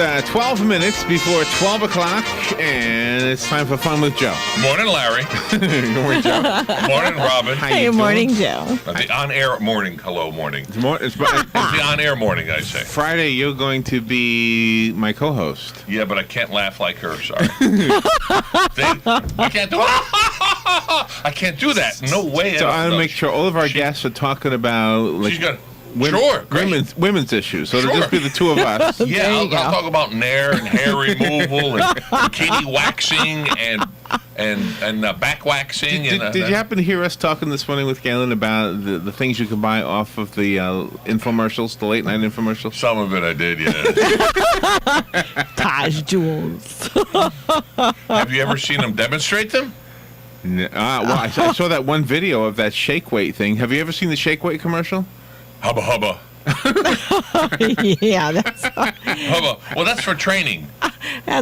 12 minutes before 12 o'clock, and it's time for Fun with Joe. Morning, Larry. Good morning, Joe. Morning, Robin. How Hey, you morning, doing? Joe. The on-air morning. Hello, morning. It's It's the on-air morning, I say. Friday, you're going to be my co-host. Yeah, but I can't laugh like her. Sorry. I can't do. I can't do that. No way. So I'm going to make sure all of our guests are talking about She's got. Sure, great. women's issus. So it'll Sure. just be the two of us. Yeah, There you I'll go. talk about nair and hair removal and bikini waxing and back waxing. Did you happen to hear us talking this morning with Galen about the things you can buy off of the infomercials, the late night infomercials? Some of it I did, yeah. Taj Jewels. Have you ever seen them demonstrate them? Well, I saw that one video of that shake weight thing. Have you ever seen the shake weight commercial? Hubba hubba. Yeah, that's Hubba. Well, that's for training.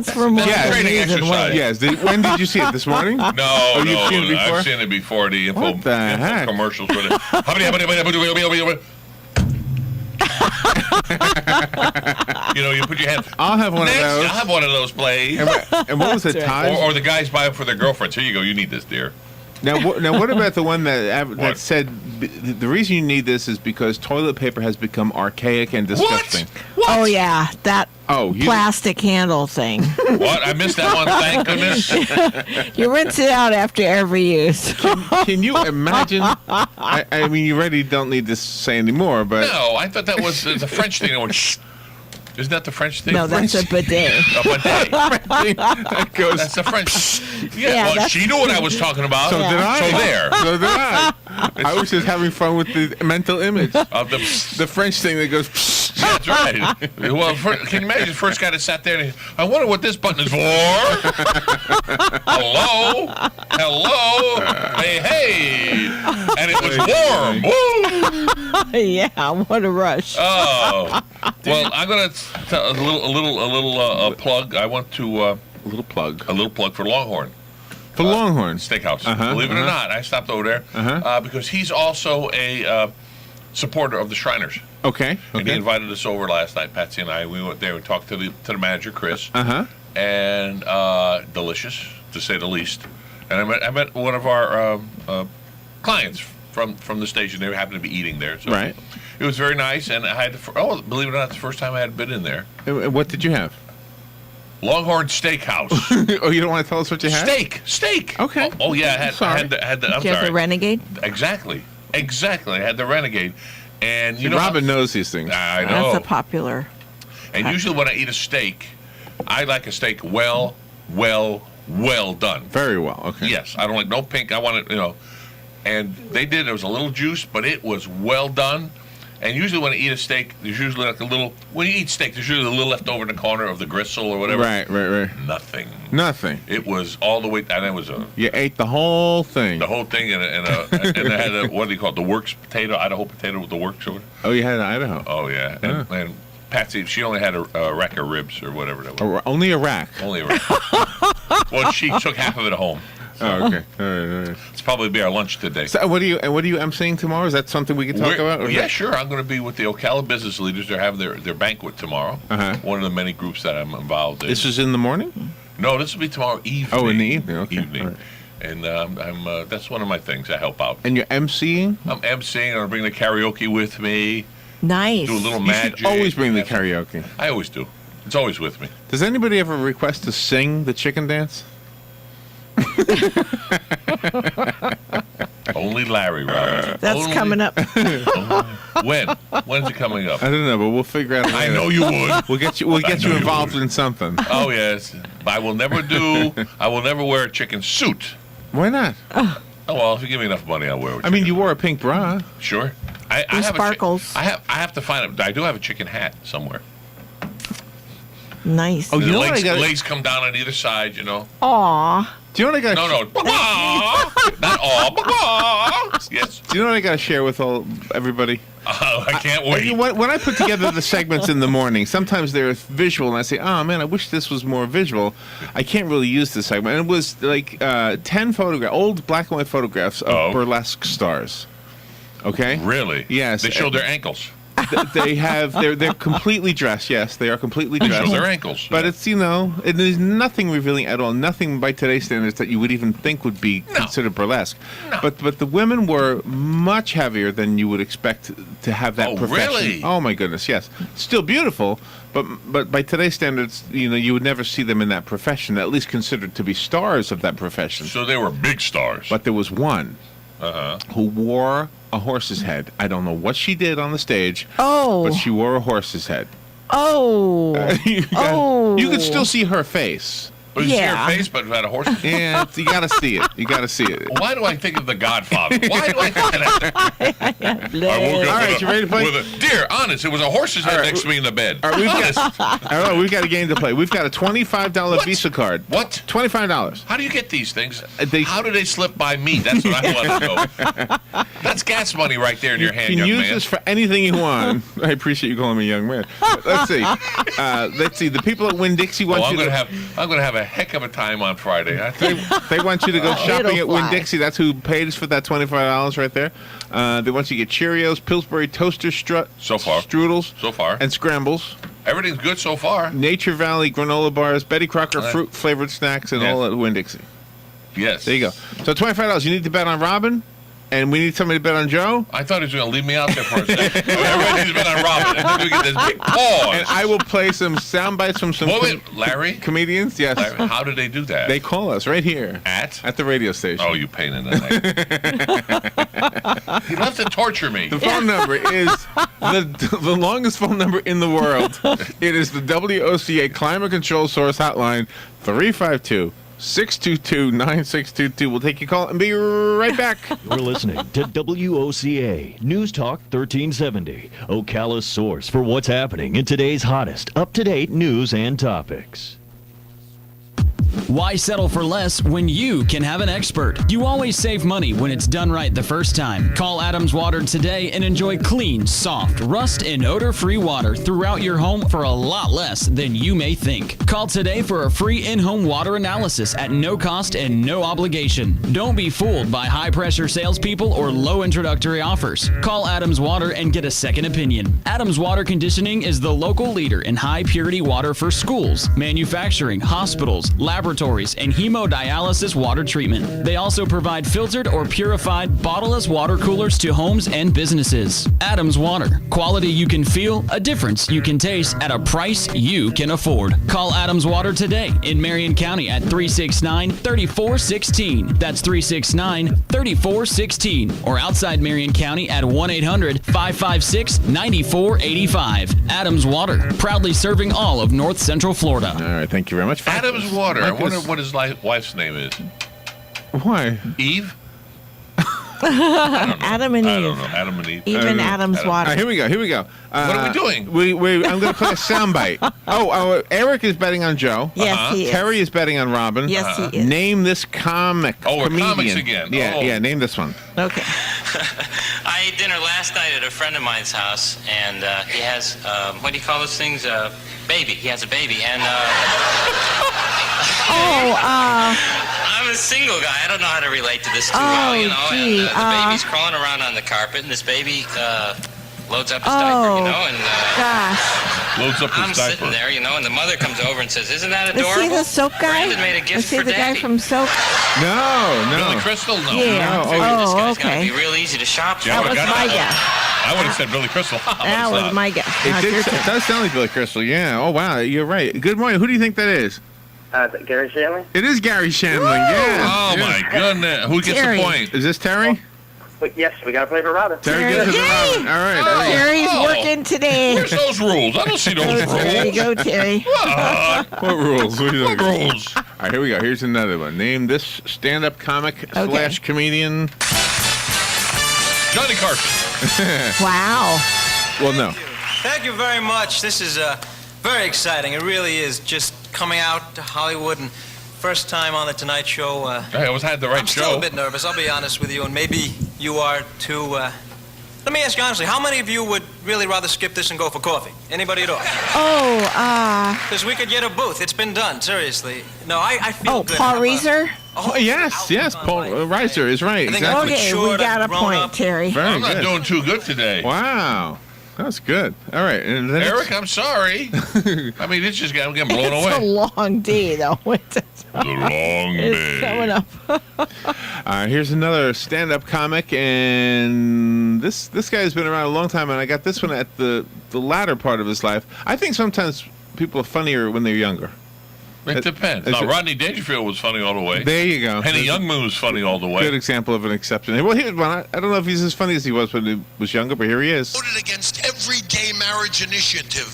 for more Yeah, than training reason exercise. weight. Yes. When did you see it? This morning? No, you've seen it before? I've seen it before. The info, What the heck? commercials with it. You know, you put your hand. I'll have one Next, of those. I'll have one of those, please. And what was it, That's Taj? Or the guys buy them for their girlfriends. Here you go. You need this, dear. Now, what about the one that What? said the reason you need this is because toilet paper has become archaic and disgusting? What? Oh, yeah, that Oh, you- plastic handle thing. What? I missed that one. Thank goodness. You rinse it out after every use. Can you imagine? I mean, you really don't need to say anymore, but No, I thought that was the French thing. That went, shh. Isn't that the French thing? No, that's a bidet. A bidet. that goes. That's the French. Yeah, Yeah, well, that's- she knew what I was talking about. So did I. So there. So did I. I was just having fun with the mental image. Of the, The French thing that goes. that's right. Well, can you imagine the first guy that sat there and I wonder what this button is for? Hello? Hello? Hey. And it was warm. Woo. Yeah, what a rush. Oh. Well, I'm going to tell a little plug. I went to A little plug a little plug for Longhorn for Longhorn. Steakhouse. Uh-huh, Believe it or not, I stopped over there because he's also a supporter of the Shriners. Okay. And he Okay. invited us over last night, Patsy and I. We went there and talked to the manager, Chris, and delicious to say the least. And I met one of our clients from the station. They happened to be eating there, so Right. it was very nice. And I had believe it or not, it's the first time I had been in there. And what did you have? Longhorn Steakhouse. Oh, you don't want to tell us what you had? Steak. Okay. Oh yeah, I Sorry. had the. I'm Did you have sorry. the Renegade? Exactly. I had the Renegade, and you know, Robin knows these things. I know. That's a popular. And usually when I eat a steak, I like a steak well done. Very well. Okay. Yes, I don't like no pink. I want it, And they did. There was a little juice, but it was well done. And usually when I eat a steak, there's usually like a little. When you eat steak, there's usually a little left over in the corner of the gristle or whatever. Right. Nothing. Nothing. It was all the way, and it was You ate the whole thing. the whole thing, and it had a, what do you call it? The works potato, Idaho potato with the works over it. Oh, you had it in Idaho. Oh yeah, and Patsy, she only had a rack of ribs or whatever that was. Only a rack. Only a rack. Well, she took half of it home. Oh, okay. All right. It's probably be our lunch today. So, what are you emceeing tomorrow? Is that something we can talk about? Or is Yeah, that- sure. I'm going to be with the Ocala business leaders. They're having their banquet tomorrow. Uh-huh. One of the many groups that I'm involved in. This is in the morning. No, this will be tomorrow evening. Oh, in the evening. Okay. Evening. All right. And I'm that's one of my things. I help out. And you're emceeing. I'm emceeing. I'm going to bring the karaoke with me. Nice. Do a little You magic. should always bring the karaoke. I always do. It's always with me. Does anybody ever request to sing the chicken dance? Only Larry, Robert. That's Only- coming up. When? When's it coming up? I don't know, but we'll figure out. I know you would. We'll get you. We'll get know you you involved would. in something. Oh yes. I will never wear a chicken suit. Why not? Oh well, if you give me enough money, I'll wear it. I mean, you wore a pink bra. Sure. I With have sparkles. I have to find it. I do have a chicken hat somewhere. Nice. Oh, you The know what I legs, got? legs come down on either side, Aw. Do you know what I got? No. Not all. Yes. Do you know what I got to share with everybody? I can't wait. When I put together the segments in the morning, sometimes they're visual, and I say, "Oh man, I wish this was more visual." I can't really use this segment. And it was like 10 old black and white photographs of burlesque stars. Okay. Really? Yes. They showed their ankles. They're completely dressed. Yes, they are completely They dressed. show their ankles. But it's there's nothing revealing at all. Nothing by today's standards that you would even think would be considered burlesque. No. But the women were much heavier than you would expect to have that Oh, profession. really? Oh my goodness, yes. Still beautiful, but by today's standards, you would never see them in that profession. At least considered to be stars of that profession. So they were big stars. But there was one who wore a horse's head. I don't know what she did on the stage. Oh. But she wore a horse's head. Oh. You could still see her face. But you see Yeah. her face, but had a horse. Yeah, you got to see it. You got to see it. Why do I think of The Godfather? Why do I think of that? I woke up All right, with you ready to play? Dear, honest, it was a horse's head next to me in the bed. All right, we've got a game to play. We've got a $25 Visa card. What? $25. How do you get these things? They- How do they slip by me? That's what I want to know. That's gas money right there in your hand, You can young use man. this for anything you want. I appreciate you calling me young man. But let's see. Let's see. The people at Winn-Dixie want I'm you to. gonna have a heck of a time on Friday. I think. They want you to go shopping at It'll fly. Winn-Dixie. That's who pays for that $25 right there. They want you to get Cheerios, Pillsbury toaster So far. strudels, So far, and scrambles. everything's good so far. Nature Valley granola bars, Betty Crocker All right. fruit flavored snacks, and Yeah. all at Winn-Dixie. Yes. There you go. So $25. You need to bet on Robin, and we need somebody to bet on Joe. I thought he was going to leave me out there for a second. Everybody needs to bet on Robin. And then we get this big pause. And I will play some sound bites from some Wait, Larry? comedians. Yes, Larry, how did they do that? they call us right here At? the radio station. Oh, you pain in the neck. He loves to torture me. The phone number is the longest phone number in the world. It is the WOCA Climate Control Source Hotline, 352-622-9622. We'll take your call and be right back. You're listening to WOCA News Talk 1370, Ocala's source for what's happening in today's hottest, up-to-date news and topics. Why settle for less when you can have an expert? You always save money when it's done right the first time. Call Adams Water today and enjoy clean, soft, rust and odor-free water throughout your home for a lot less than you may think. Call today for a free in-home water analysis at no cost and no obligation. Don't be fooled by high-pressure salespeople or low introductory offers. Call Adams Water and get a second opinion. Adams Water Conditioning is the local leader in high-purity water for schools, manufacturing, hospitals, laboratories, and hemodialysis water treatment. They also provide filtered or purified bottleless water coolers to homes and businesses. Adams Water. Quality you can feel, a difference you can taste at a price you can afford. Call Adams Water today in Marion County at 369-3416. That's 369-3416. Or outside Marion County at 1-800-556-9485. Adams Water. Proudly serving all of North Central Florida. All right, thank you very much. Adam's Water. I wonder Marcus. what his wife's name is. Why? Eve? Adam and I don't Eve. know. Adam and Eve. Even Adam's Adam. All right, water. here we go. Here we go. What are we doing? I'm going to play a soundbite. Eric is betting on Joe. Yes, he is. Terry is betting on Robin. Yes, he is. Name this comic. Oh, we're comedian. comics again. Yeah, Oh. yeah. Name this one. Okay. I ate dinner last night at a friend of mine's house, and he has, what do you call those things? Baby. He has a baby, and I'm a single guy. I don't know how to relate to this too well, you know. gee, And the baby's crawling around on the carpet, and this baby loads up his diaper, you know, and gosh. Loads up I'm his diaper. sitting there, you know, and the mother comes over and says, "Isn't that Is adorable?" he the soap guy? Brandon made a gift Is he for the guy Daddy. from soap? No, Billy no. Crystal? No. Yeah. No. I figured this Oh, guy's okay. gonna be real easy to shop for. Yeah, That was got my it. guess. I would have said Billy Crystal. That was my guess. Now It, it's your turn. does sound like Billy Crystal. Yeah. Oh, wow. You're right. Good morning. Who do you think that is? Gary Shanley? It is Gary Shandling. Yeah. Oh, Yeah. my goodness. Who gets Terry. the point? Is this Terry? But yes, we got to play for Robin. Terry gets it. Yay! Robin. All right. Oh. Terry's Oh. working today. Where's those rules? I don't see those There you rules. go, Terry. What rules? What are you What talking about? rules? All right, here we go. Here's another one. Name this stand-up comic slash comedian. Johnny Carson. Wow. Well, no. Thank you very much. This is very exciting. It really is. Just coming out to Hollywood and first time on the Tonight Show. I always had the right I'm still show. a bit nervous, I'll be honest with you, and maybe you are too. Let me ask you honestly, how many of you would really rather skip this and go for coffee? Anybody at all? Oh, Because we could get a booth. It's been done, seriously. No, I feel good. Paul I'm, Reiser? Oh, yes, yes. Paul Reiser is right. I think Exactly. I'm Okay, we matured, got a I've grown point, up. Terry. Very I'm not good. doing too good today. Wow. That was good. All right. And then Eric, I'm sorry. I mean, it's just I'm getting blown It's a away. long day, though. The long It's coming day. up. here's another stand-up comic, and this guy's been around a long time, and I got this one at the latter part of his life. I think sometimes people are funnier when they're younger. It depends. It's Now, a- Rodney Dangerfield was funny all the way. There you go. Henny Youngman was funny all the way. Good example of an exception. Well, here's one. I don't know if he's as funny as he was when he was younger, but here he is. Voted against every gay marriage initiative.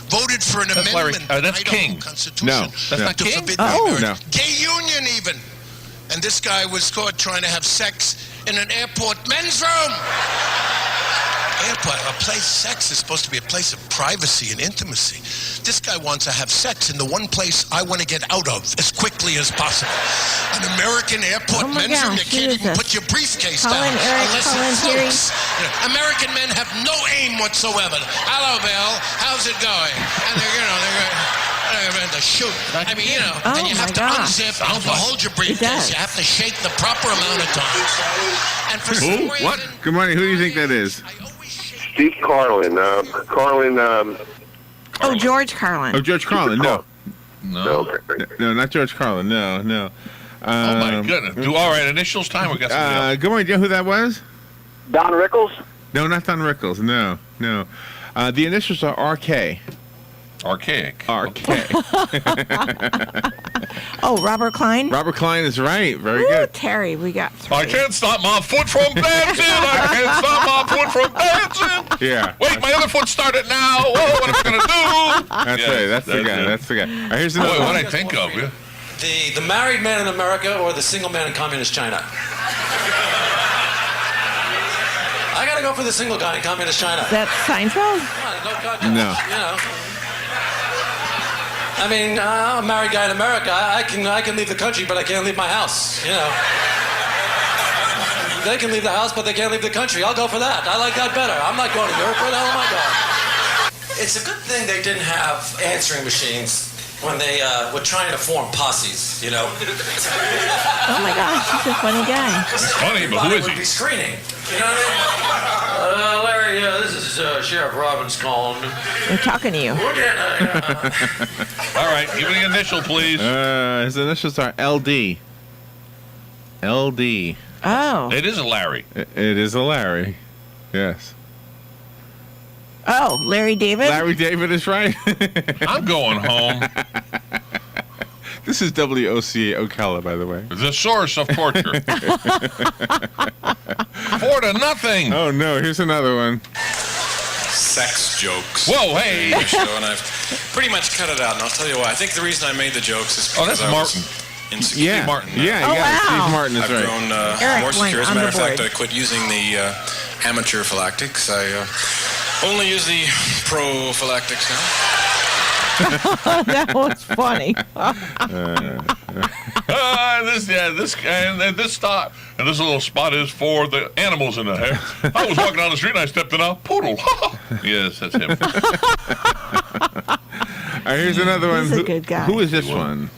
Voted for an That's Larry- amendment. that's in the Idaho King. Constitution No, that's not to King? forbid Oh. gay marriage. No. Gay union even. And this guy was caught trying to have sex in an airport men's room. Airport, sex is supposed to be a place of privacy and intimacy. This guy wants to have sex in the one place I want to get out of as quickly as possible. An American airport Oh my men's room. You gosh, can't who is even this? put your briefcase Colin, down Eric, unless Colin, it Terry. floats. You know, American men have no aim whatsoever. Hello, Bill. How's it going? And they're going to shoot. I mean, Oh, and you have my to gosh. unzip and to hold your does. briefcase. You have to shake the proper amount of times. And for some reason, What? Good morning. Who do you think that is? I always shake. Steve Carlin. Oh, George Carlin. Oh, George Carlin. No. No. No, not George Carlin. No. Oh, my goodness. All right, initials time. We got somebody else. Good morning. Do you know who that was? Don Rickles? No, not Don Rickles. No. The initials are RK. Archaic. RK. Oh, Robert Klein. Robert Klein is right. Very Ooh, good. Terry, we got three. I can't stop my foot from dancing. I can't stop my foot from dancing. Yeah. Wait, my other foot started now. Oh, what am I going to do? That's Yeah, right. That's the guy. it. That's the guy. All right, here's Boy, another what one. I think of. Yeah. The married man in America or the single man in communist China? I gotta go for the single guy in communist China. Is that Seinfeld? Come on, no contest. No. You know. I mean, I'm a married guy in America. I can leave the country, but I can't leave my house. You know. They can leave the house, but they can't leave the country. I'll go for that. I like that better. I'm not going to Europe. Where the hell am I going? It's a good thing they didn't have answering machines when they were trying to form posses, you know. Oh my gosh, he's a funny guy. It's funny, but who is Would he? be screening. You know what I mean? Larry, this is Sheriff Robbins calling. They're talking to you. We're getting, All right, give me the initial, please. His initials are LD. LD. Oh. It is a Larry. It is a Larry. Yes. Oh, Larry David? Larry David is right. I'm going home. This is WOCA Ocala, by the way. The source of torture. 4-0. Oh, no. Here's another one. Sex jokes. Whoa, hey. The show, and I've pretty much cut it out, and I'll tell you why. I think the reason I made the jokes is Oh, because that's I Martin. was insecure. Yeah. Martin. Yeah, Oh, you got it. wow. Steve Martin is I've right. grown Eric more secure. As a went matter on of the fact, board. I quit using the amateur phylactics. I only use the prophylactics now. That was funny. This guy, and this stop, and this little spot is for the animals in the hair. I was walking down the street and I stepped in a poodle. Yes, that's him. All right, here's another one. He's a good guy. Who is this one?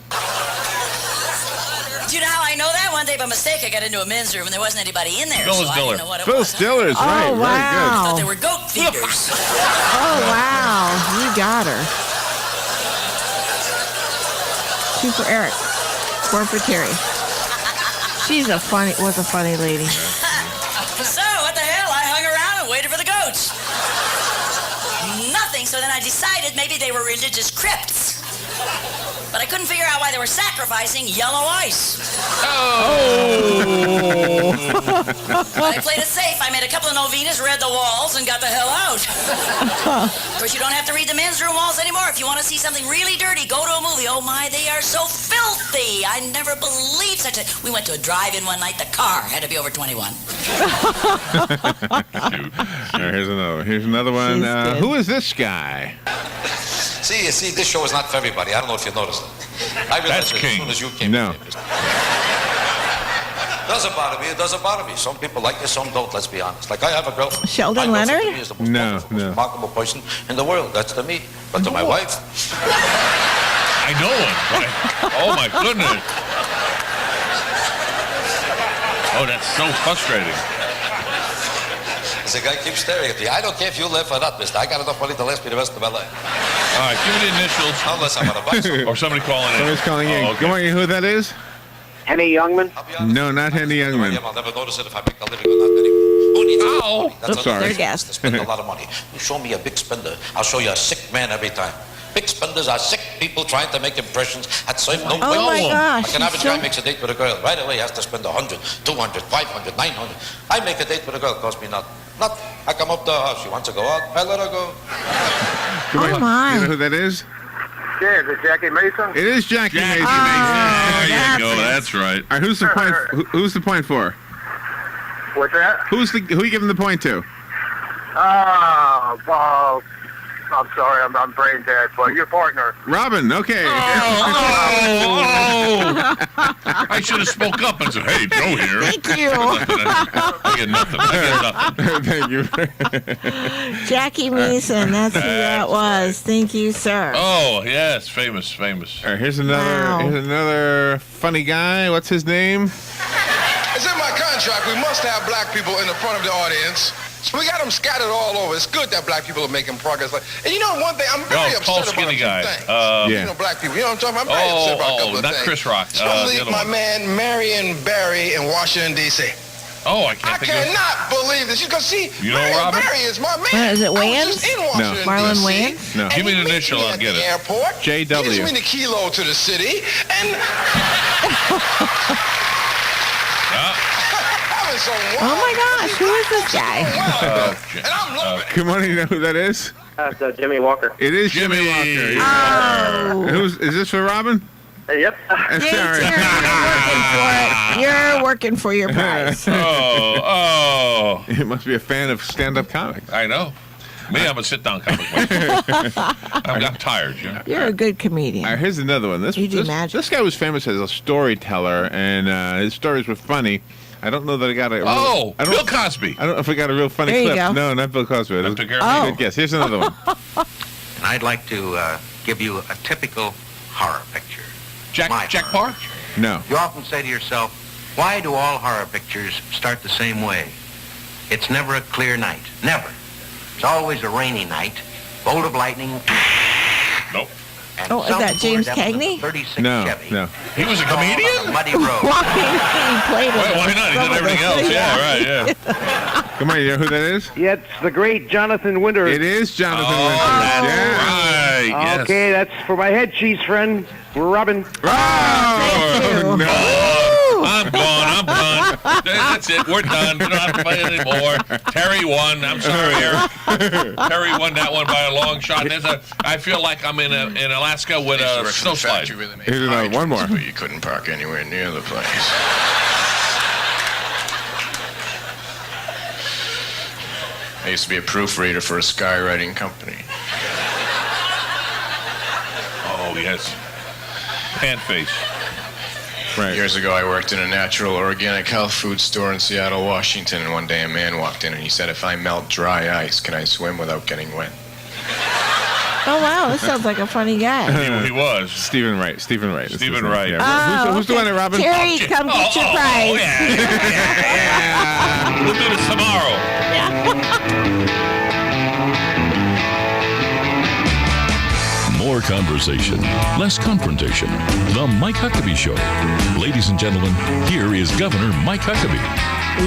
Do you know how I know that? One day by mistake I got into a men's room and there wasn't anybody in there, Phyllis so I Diller. didn't know what it Phil was. Stiller is right. Oh, Very I wow. thought they were goat feeders. Oh, wow. You got her. 2 for Eric. 4 for Terry. Was a funny lady. So, what the hell? I hung around and waited for the goats. Nothing, so then I decided maybe they were religious crypts. But I couldn't figure out why they were sacrificing yellow ice. Oh! I played it safe. I made a couple of novenas, read the walls, and got the hell out. Of course, you don't have to read the men's room walls anymore. If you want to see something really dirty, go to a movie. Oh my, they are so filthy. I never believed such a... We went to a drive-in one night. The car had to be over 21. All right, here's another one. She's good. Who is this guy? See, this show is not for everybody. I don't know if you noticed it. I realized That's it King. as soon as you came No. in. Doesn't bother me. It doesn't bother me. Some people like you, some don't. Let's be honest. Like I have a girlfriend. Sheldon I know Leonard? to me is the most No, wonderful, most no. remarkable person in the world. That's to me. But to my wife, I know him. But oh, my goodness. Oh, that's so frustrating. The guy keeps staring at me. I don't care if you live or not, mister. I got enough money to last me the rest of my life. All right, give me the initials. Unless I'm on a bus. Or somebody calling in. Somebody's calling in. Oh, okay. Come on, you know who that is? Henny Youngman? No, not Henny Youngman. I'll never notice it if I make a living or not. Who needs Ow! That's I'm sorry. Third guest. To spend a lot of money. You show me a big spender, I'll show you a sick man every time. Big spenders are sick people trying to make impressions at serve no Oh my gosh. Like an average guy makes a date with a girl. Right away, he has to spend 100, 200, 500, 900. I make a date with a girl, cost me nothing. Nothing. I come up to her house. She wants to go out. I let her go. Oh my. You know who that is? Yeah, is it Jackie Mason? It is Jackie Mason. There you that's go. it. That's right. All right, who's the point? Who's the point for? What's that? Who you giving the point to? I'm sorry, I'm brain dead, but your partner. Robin. Okay. I should have spoke up and said, "Hey, Joe here." Thank you. I get nothing. Thank you. Jackie Mason, that's who that was. Thank you, sir. Oh yes, famous. All right, here's another funny guy. What's his name? It's in my contract. We must have black people in the front of the audience. So we got them scattered all over. It's good that black people are making progress. And you know one thing, I'm very tall, upset about skinny a few guy. things. Yeah. You know, black people. You know what I'm talking about? I'm very upset about a couple of not things. Chris Rock. Especially the other my one. man Marion Barry in Washington, D.C. Oh, I I can't think of. cannot believe this. Because see, You know Marion Robin? Barry is my man. Is it I was Wayans? just in Washington, Marlon D.C. Wayans? No. and Give me he the meets initial, me I'll at get the it. airport. JW. He gives me the kilo to the city, and having some Oh my gosh, who is this guy? and I'm loving it. Come on, you know who that is? That's Jimmy Walker. It is Jimmy Walker. Yeah. Oh. Is this for Robin? Yep. Sorry. You're working for your prize. Oh. He must be a fan of stand-up comics. I know. Me, I'm a sit-down comic. I'm tired. You know? You're a good comedian. All right, here's another one. You do magic. This guy was famous as a storyteller, and his stories were funny. I don't know that I got it. Bill Cosby. I don't know if I got a real funny There you clip. go. No, not Bill Cosby. That took care of me. Good guess. Here's another one. I'd like to give you a typical horror picture. Jack horror Parr? picture. No. You often say to yourself, why do all horror pictures start the same way? It's never a clear night. Never. It's always a rainy night, bolt of lightning. Nope. And Oh, is that James Cagney? 36 No, Chevy. no. He was a comedian? On a muddy road. He played Why not? He did everything else. Yeah, right, yeah. Come on, you know who that is? Yeah, it's the great Jonathan Winters. It is Jonathan Winters. That's Yeah. right. Yes. Okay, that's for my head cheese friend, Robin. Oh, no. I'm gone. That's it. We're done. We don't have to play anymore. Terry won. I'm sorry, Eric. Terry won that one by a long shot. I feel like I'm in Alaska with a snowslide. Here's another one more. But you couldn't park anywhere near the place. I used to be a proofreader for a skywriting company. Oh, yes. Pant face. Right. Years ago, I worked in a natural organic health food store in Seattle, Washington, and one day a man walked in and he said, if I melt dry ice, can I swim without getting wet? Oh, wow. This sounds like a funny guy. He was. Stephen Wright. Stephen Wright. Stephen Wright. Yeah. Who's doing it, Robin? Terry, come get your prize. Yeah. We'll do this tomorrow. More conversation, less confrontation. The Mike Huckabee Show. Ladies and gentlemen, here is Governor Mike Huckabee.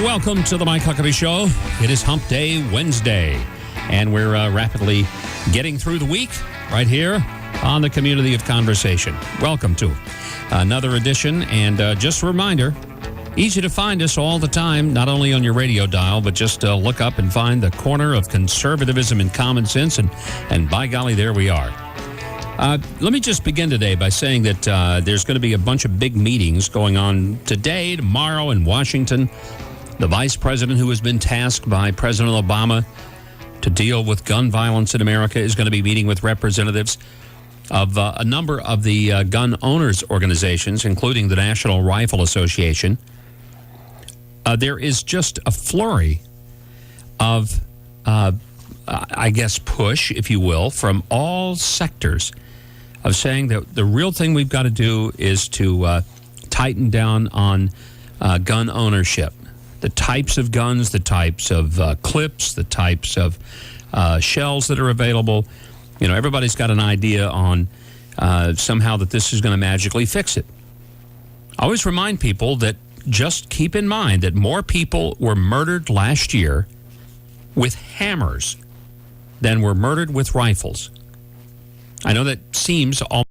Welcome to the Mike Huckabee Show. It is Hump Day Wednesday, and we're rapidly getting through the week right here on the Community of Conversation. Welcome to another edition, and just a reminder, easy to find us all the time, not only on your radio dial, but just look up and find the corner of conservatism and common sense, and by golly, there we are. Let me just begin today by saying that there's going to be a bunch of big meetings going on today, tomorrow in Washington. The vice president who has been tasked by President Obama to deal with gun violence in America is going to be meeting with representatives of a number of the gun owners organizations, including the National Rifle Association. There is just a flurry of, I guess, push, if you will, from all sectors of saying that the real thing we've got to do is to tighten down on gun ownership. the types of guns, the types of clips, the types of shells that are available. You know, everybody's got an idea on somehow that this is going to magically fix it. I always remind people that just keep in mind that more people were murdered last year with hammers than were murdered with rifles. I know that seems